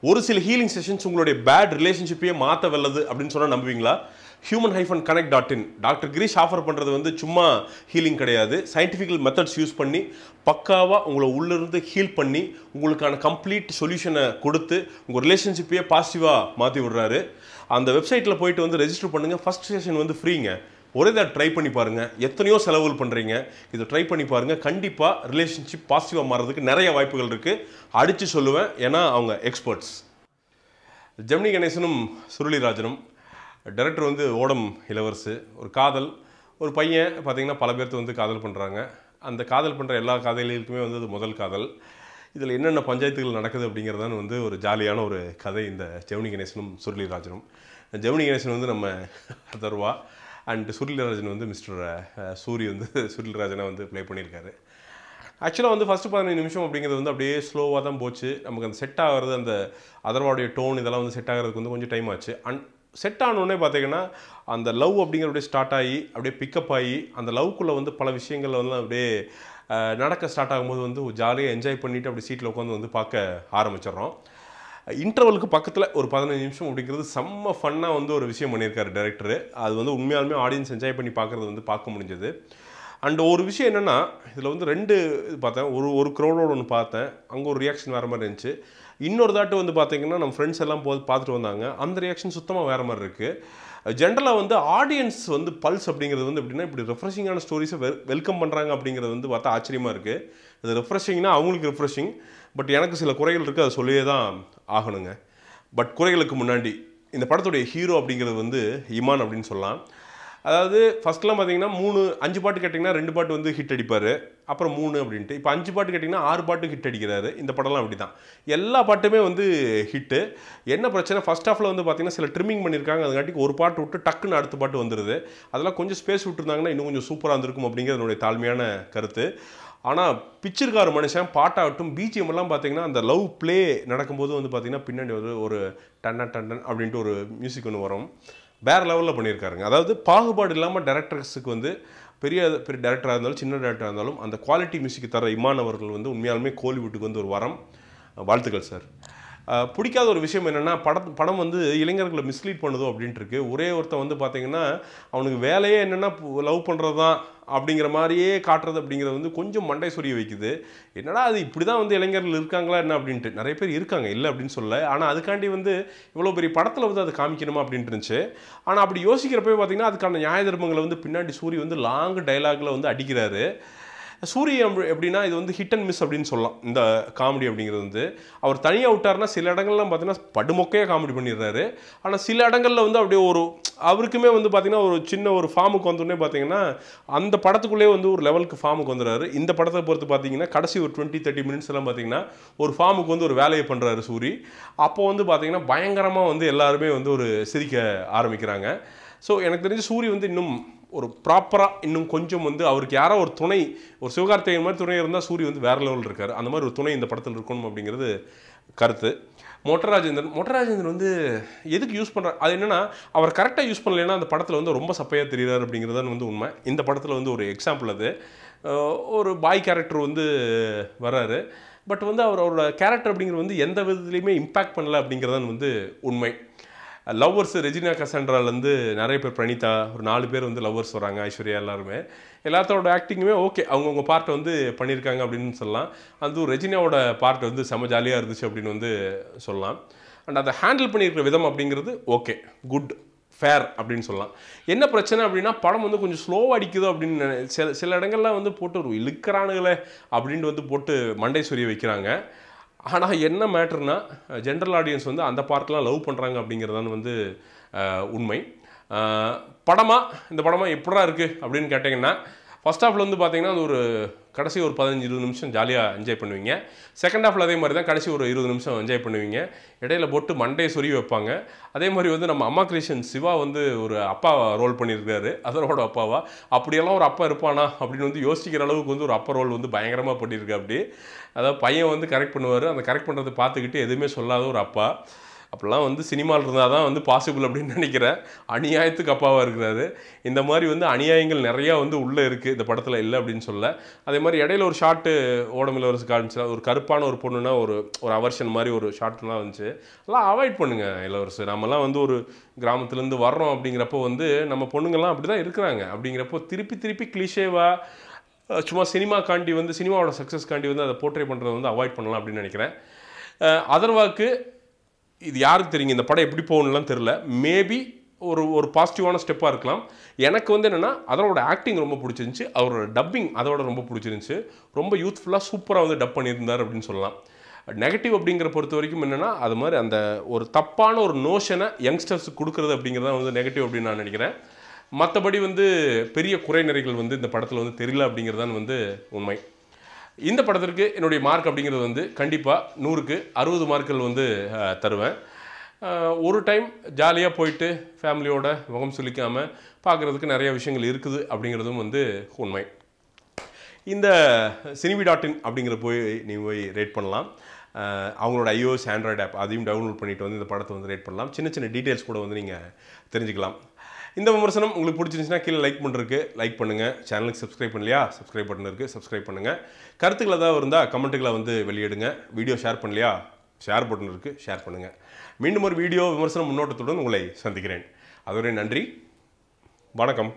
ஒரு சில healing sessions உங்களுடைய பேட் ரிலேஷன்ஷிப்பையே மாற்ற வல்லது அப்படின்னு சொன்னால் நம்புவீங்களா? human-connect.in டாக்டர் கிரீஷ் ஆஃபர் பண்ணுறது வந்து சும்மா ஹீலிங் கிடையாது. சயின்டிஃபிக்கல் மெத்தட்ஸ் யூஸ் பண்ணி பக்காவாக உங்களை உள்ளிருந்து ஹீல் பண்ணி உங்களுக்கான கம்ப்ளீட் சொல்யூஷனை கொடுத்து உங்கள் ரிலேஷன்ஷிப்பையே பாசிட்டிவாக மாற்றி விடுறாரு. அந்த வெப்சைட்டில் போயிட்டு வந்து ரெஜிஸ்டர் பண்ணுங்கள். ஃபஸ்ட் செஷன் வந்து ஃப்ரீங்க. ஒரே தான் ட்ரை பண்ணி பாருங்கள். எத்தனையோ செலவுகள் பண்ணுறீங்க, இதை ட்ரை பண்ணி பாருங்கள். கண்டிப்பாக ரிலேஷன்ஷிப் பாசிட்டிவாக மாறதுக்கு நிறைய வாய்ப்புகள் இருக்குது. அடித்து சொல்லுவேன், ஏன்னா அவங்க எக்ஸ்பர்ட்ஸ். ஜெமினி கணேசனும் சுருளிராஜனும் டைரக்டர் வந்து ஓடம் இளவரசு. ஒரு காதல், ஒரு பையன் பார்த்திங்கன்னா பல பேர்த்து வந்து காதல் பண்ணுறாங்க. அந்த காதல் பண்ணுற எல்லா காதலிகளுக்குமே வந்து அது முதல் காதல். இதில் என்னென்ன பஞ்சாயத்துகள் நடக்குது அப்படிங்கிறதான் வந்து ஒரு ஜாலியான ஒரு கதை இந்த ஜெமினி கணேசனும் சுருளிராஜனும். ஜெமினி கணேசன் வந்து நம்ம அதர்வா அண்ட் சுருளிராஜன் வந்து மிஸ்டர் சூரி வந்து சுருளிராஜனை வந்து ப்ளே பண்ணியிருக்காரு. ஆக்சுவலாக வந்து ஃபஸ்ட்டு 15 நிமிஷம் அப்படிங்கிறது வந்து அப்படியே ஸ்லோவாக தான் போச்சு. நமக்கு அந்த செட் ஆகிறது, அந்த அதர்வாவுடைய டோன் இதெல்லாம் வந்து செட் ஆகிறதுக்கு வந்து கொஞ்சம் டைம் ஆச்சு. செட் ஆனோடனே பார்த்தீங்கன்னா அந்த லவ் அப்படிங்கிறபடியே ஸ்டார்ட் ஆகி அப்படியே பிக்கப் ஆகி அந்த லவ்க்குள்ளே வந்து பல விஷயங்கள் வந்து அப்படியே நடக்க ஸ்டார்ட் ஆகும்போது வந்து ஜாலியாக என்ஜாய் பண்ணிவிட்டு அப்படி சீட்டில் உட்காந்து வந்து பார்க்க ஆரம்பிச்சிடுறோம். இன்டர்வலுக்கு பக்கத்தில் ஒரு 15 நிமிஷம் அப்படிங்கிறது செம்ம ஃபன்னாக வந்து ஒரு விஷயம் பண்ணியிருக்காரு டைரக்டரு. அது வந்து உண்மையாலுமே ஆடியன்ஸ் என்ஜாய் பண்ணி பார்க்குறது வந்து பார்க்க முடிஞ்சது. அண்ட் ஒரு விஷயம் என்னென்னா, இதில் வந்து 2 இது பார்த்தேன். ஒரு க்ரௌடோடு ஒன்று பார்த்தேன், அங்கே ஒரு ரியாக்ஷன் வேறு மாதிரி இருந்துச்சு. இன்னொரு தாட்டு வந்து பார்த்திங்கன்னா நம்ம ஃப்ரெண்ட்ஸ் எல்லாம் பார்த்துட்டு வந்தாங்க, அந்த ரியாக்ஷன் சுத்தமாக வேறு மாதிரி இருக்குது. ஜென்ரலாக வந்து ஆடியன்ஸ் வந்து பல்ஸ் அப்படிங்கிறது வந்து எப்படின்னா, இப்படி ரெஃப்ரெஷிங்கான ஸ்டோரிஸை வெல்கம் பண்ணுறாங்க அப்படிங்கிறது வந்து பார்த்தா ஆச்சரியமாக இருக்குது. இது ரெஃப்ரெஷிங்னா அவங்களுக்கு ரெஃப்ரெஷிங், பட் எனக்கு சில குறைகள் இருக்குது, அதை சொல்லியே தான் ஆகணுங்க. பட் குறைகளுக்கு முன்னாடி இந்த படத்துடைய ஹீரோ அப்படிங்கிறது வந்து இமான் அப்படின்னு சொல்லலாம். அதாவது ஃபஸ்ட்லாம் பார்த்தீங்கன்னா 5 பாட்டு கேட்டிங்கன்னா 2 பாட்டு வந்து ஹிட் அடிப்பார், அப்புறம் 3 அப்படின்ட்டு. இப்போ 5 பாட்டு கேட்டிங்கன்னா 6 பாட்டு ஹிட் அடிக்கிறாரு. இந்த படம்லாம் அப்படி தான், எல்லா பாட்டுமே வந்து ஹிட்டு. என்ன பிரச்சனை, ஃபஸ்ட் ஹாஃபில் வந்து பார்த்திங்கன்னா சில ட்ரிம்மிங் பண்ணியிருக்காங்க. அதுக்காட்டிக்கு ஒரு பாட்டு விட்டு டக்குன்னு அடுத்த பாட்டு வந்துடுது. அதெல்லாம் கொஞ்சம் ஸ்பேஸ் விட்டுருந்தாங்கன்னா இன்னும் கொஞ்சம் சூப்பராக இருந்திருக்கும் அப்படிங்கிறது என்னுடைய தாழ்மையான கருத்து. ஆனால் பிச்சிருக்காரு மனுஷன். பாட்டாகட்டும், பிஜிஎம் எல்லாம் பார்த்தீங்கன்னா அந்த லவ் ப்ளே நடக்கும்போது வந்து பார்த்திங்கன்னா பின்னாடி ஒரு டன்னன் டன்னன் அப்படின்ட்டு ஒரு மியூசிக் ஒன்று வரும். வேறு லெவலில் பண்ணியிருக்காருங்க. அதாவது பாகுபாடு இல்லாமல் டேரக்டர்ஸுக்கு வந்து பெரிய டேரக்டராக இருந்தாலும் சின்ன டேரக்டராக இருந்தாலும் அந்த குவாலிட்டி மியூசிக் தர இமான் அவர்கள் வந்து உண்மையாலுமே கோலிவுட்டுக்கு வந்து ஒரு வரம். வாழ்த்துக்கள் சார். பிடிக்காத ஒரு விஷயம் என்னென்னா, படம் வந்து இளைஞர்களை மிஸ்லீட் பண்ணுதோ அப்படின்ட்டு இருக்குது. ஒரே ஒருத்தன் வந்து பார்த்திங்கன்னா அவனுக்கு வேலையே என்னென்னா லவ் பண்ணுறது தான் அப்படிங்கிற மாதிரியே காட்டுறது அப்படிங்கிறது வந்து கொஞ்சம் மண்டை சொரிய வைக்குது. என்னடா அது இப்படி தான் வந்து இளைஞர்கள் இருக்காங்களா என்ன அப்படின்ட்டு. நிறைய பேர் இருக்காங்க, இல்லை அப்படின்னு சொல்ல. ஆனால் அதுக்காண்டி வந்து இவ்வளோ பெரிய படத்தில் வந்து அதை காமிக்கணுமா அப்படின்ட்டு இருந்துச்சு. ஆனால் அப்படி யோசிக்கிறப்ப பார்த்திங்கன்னா அதுக்கான நியாய தர்மங்களை வந்து பின்னாடி சூரிய வந்து லாங் டைலாகில் வந்து அடிக்கிறாரு. சூரிய எப்படின்னா இது வந்து ஹிட் அண்ட் மிஸ் அப்படின்னு சொல்லலாம். இந்த காமெடி அப்படிங்கிறது வந்து அவர் தனியாக விட்டார்னா சில இடங்கள்லாம் பார்த்தீங்கன்னா படுமொக்கையாக காமெடி பண்ணிடுறாரு. ஆனால் சில இடங்களில் வந்து அப்படியே அவருக்குமே வந்து பார்த்திங்கன்னா ஒரு சின்ன ஒரு ஃபார்முக்கு வந்தோடனே பார்த்தீங்கன்னா அந்த படத்துக்குள்ளே வந்து ஒரு லெவலுக்கு ஃபார்முக்கு வந்துடுறாரு. இந்த படத்தை பொறுத்து பார்த்தீங்கன்னா கடைசி ஒரு 20-30 மினிட்ஸ் எல்லாம் பார்த்தீங்கன்னா ஒரு ஃபார்முக்கு வந்து ஒரு வேலையை பண்ணுறாரு சூரி. அப்போ வந்து பார்த்தீங்கன்னா பயங்கரமாக வந்து எல்லாருமே வந்து ஒரு சிரிக்க ஆரம்பிக்கிறாங்க. ஸோ எனக்கு தெரிஞ்சு சூரி வந்து இன்னும் ஒரு ப்ராப்பராக இன்னும் கொஞ்சம் வந்து அவருக்கு யாரோ ஒரு துணை, ஒரு சிவகார்த்திகேயன் மாதிரி துணை இருந்தால் சூரி வந்து வேறு லெவலில் இருக்கார். அந்த மாதிரி ஒரு துணை இந்த படத்தில் இருக்கணும் அப்படிங்கிறது கருத்து. மொட்டராஜேந்திரன் வந்து எதுக்கு யூஸ் பண்ணுறாரு, அது என்னென்னா அவர் கரெக்டாக யூஸ் பண்ணலைன்னா அந்த படத்தில் வந்து ரொம்ப சப்பையாக தெரிகிறார் அப்படிங்கிறது தான் வந்து உண்மை. இந்த படத்தில் வந்து ஒரு எக்ஸாம்பிள் அது. ஒரு பாய் கேரக்டர் வந்து வர்றாரு, பட் வந்து அவரோட கேரக்டர் அப்படிங்கிறது வந்து எந்த விதத்துலையுமே இம்பேக்ட் பண்ணலை அப்படிங்கிறதான் வந்து உண்மை. லவ்வர்ஸ் ரெஜினா கசாண்ட்ராலேருந்து நிறைய பேர், பிரணீதா, ஒரு 4 பேர் வந்து லவ்வர்ஸ் வராங்க, ஐஸ்வர்யா எல்லாருமே. எல்லாத்தோட ஆக்டிங்குமே ஓகே, அவங்கவுங்க பார்ட்டை வந்து பண்ணியிருக்காங்க அப்படின்னு சொல்லலாம். அதுவும் ரெஜினாவோட பார்ட் வந்து செம ஜாலியாக இருந்துச்சு அப்படின்னு வந்து சொல்லலாம். அண்ட் அதை ஹேண்டில் பண்ணியிருக்கிற விதம் அப்படிங்கிறது ஓகே, குட், ஃபேர் அப்படின்னு சொல்லலாம். என்ன பிரச்சனை அப்படின்னா படம் வந்து கொஞ்சம் ஸ்லோவாக அடிக்குதோ அப்படின்னு சில இடங்கள்லாம் வந்து போட்டு ஒரு இழுக்கிறானுங்களே அப்படின்ட்டு வந்து போட்டு மண்டை சொரிய வைக்கிறாங்க. ஆனால் என்ன மேட்டர்னா ஜென்ரல் ஆடியன்ஸ் வந்து அந்த பார்ட்லாம் லவ் பண்ணுறாங்க அப்படிங்கிறதான் வந்து உண்மை. இந்த படமாக எப்படா இருக்குது அப்படின்னு கேட்டிங்கன்னா, ஃபஸ்ட் ஹாஃபில் வந்து பார்த்திங்கன்னா அது ஒரு கடைசி ஒரு 15-20 நிமிஷம் ஜாலியாக என்ஜாய் பண்ணுவீங்க. செகண்ட் ஹாஃபில் அதே மாதிரி தான் கடைசி ஒரு 20 நிமிஷம் என்ஜாய் பண்ணுவீங்க. இடையில போட்டு மண்டையை சொருகி வைப்பாங்க. அதே மாதிரி வந்து நம்ம அம்மா கிரியேஷன் சிவா வந்து ஒரு அப்பா ரோல் பண்ணியிருக்காரு, அதரோட அப்பாவா. அப்படியெல்லாம் ஒரு அப்பா இருப்பானா அப்படின்னு வந்து யோசிக்கிற அளவுக்கு வந்து ஒரு அப்பா ரோல் வந்து பயங்கரமாக பண்ணியிருக்கு. அப்படி அதாவது பையன் வந்து கரெக்ட் பண்ணுவார், அந்த கரெக்ட் பண்ணுறதை பார்த்துக்கிட்டு எதுவுமே சொல்லாத ஒரு அப்பா. அப்போல்லாம் வந்து சினிமாவில் இருந்தால் தான் வந்து பாசிபிள் அப்படின்னு நினைக்கிறேன். அநியாயத்துக்கு அப்பாவாக இருக்கிறாரு. இந்த மாதிரி வந்து அநியாயங்கள் நிறையா வந்து உள்ளே இருக்குது இந்த படத்தில், இல்லை அப்படின்னு சொல்ல. அதே மாதிரி இடையில ஒரு ஷார்ட்டு ஓடமில்லவரசு காமிச்சு ஒரு கருப்பான ஒரு பொண்ணுன்னா ஒரு அவர்ஷன் மாதிரி ஒரு ஷார்ட்லாம் வந்துச்சு. அதெல்லாம் அவாய்ட் பண்ணுங்கள் இளவரசு. நம்மலாம் வந்து ஒரு கிராமத்துலேருந்து வர்றோம் அப்படிங்கிறப்போ வந்து நம்ம பொண்ணுங்கள்லாம் அப்படி தான் இருக்கிறாங்க. அப்படிங்கிறப்போ திருப்பி கிளிஷேவாக சும்மா சினிமாக்காண்டி வந்து சினிமாவோட சக்ஸஸ்க்காண்டி வந்து அதை போர்ட்ரே பண்ணுறதை வந்து அவாய்ட் பண்ணலாம் அப்படின்னு நினைக்கிறேன். அதர்வாக்கு இது யாருக்கு தெரியுங்க இந்த படம் எப்படி போகணும்லாம் தெரில. மேபி ஒரு பாசிட்டிவான ஸ்டெப்பாக இருக்கலாம். எனக்கு வந்து என்னென்னா அதோட ஆக்டிங் ரொம்ப பிடிச்சிருந்துச்சி, அவரோட டப்பிங் அதோட ரொம்ப பிடிச்சிருந்துச்சி. ரொம்ப யூத்ஃபுல்லாக சூப்பராக வந்து டப் பண்ணியிருந்தார் அப்படின்னு சொல்லலாம். நெகட்டிவ் அப்படிங்கிற பொறுத்த வரைக்கும் என்னென்னா அது மாதிரி அந்த ஒரு தப்பான ஒரு நோஷனை யங்ஸ்டர்ஸுக்கு கொடுக்குறது அப்படிங்கிறதான் வந்து நெகட்டிவ் அப்படின்னு நான் நினைக்கிறேன். மற்றபடி வந்து பெரிய குறை நிறைகள் வந்து இந்த படத்தில் வந்து தெரியல அப்படிங்கிறதான் வந்து உண்மை. இந்த படத்திற்கு என்னுடைய மார்க் அப்படிங்கிறது வந்து கண்டிப்பாக 100க்கு 60 மார்க்குகள் வந்து தருவேன். ஒரு டைம் ஜாலியாக போயிட்டு ஃபேமிலியோட முகம் சுளிக்காமல் பார்க்குறதுக்கு நிறைய விஷயங்கள் இருக்குது அப்படிங்கிறதும் வந்து உண்மை. இந்த cinevie.in அப்படிங்கிற நீ போய் ரேட் பண்ணலாம். அவங்களோட iOS ஆண்ட்ராய்டு ஆப் அதையும் டவுன்லோட் பண்ணிவிட்டு வந்து இந்த படத்தை வந்து ரேட் பண்ணலாம். சின்ன டீட்டெயில்ஸ் கூட வந்து நீங்கள் தெரிஞ்சுக்கலாம். இந்த விமர்சனம் உங்களுக்கு பிடிச்சிருந்துச்சுன்னா கீழே லைக் பண்ணுறதுக்கு லைக் பண்ணுங்கள். சேனலுக்கு சப்ஸ்கிரைப் பண்ணலையா, சப்ஸ்கிரைப் பட்டன் இருக்குது, சப்ஸ்கிரைப் பண்ணுங்கள். கருத்துக்கள் ஏதாவது இருந்தால் கமெண்ட்டுகளை வந்து வெளியிடுங்க. வீடியோ ஷேர் பண்ணலையா, ஷேர் பட்டன் இருக்குது, ஷேர் பண்ணுங்கள். மீண்டும் ஒரு வீடியோ விமர்சனம் முன்னோட்டத்துடன் உங்களை சந்திக்கிறேன். அதுவரை நன்றி, வணக்கம்.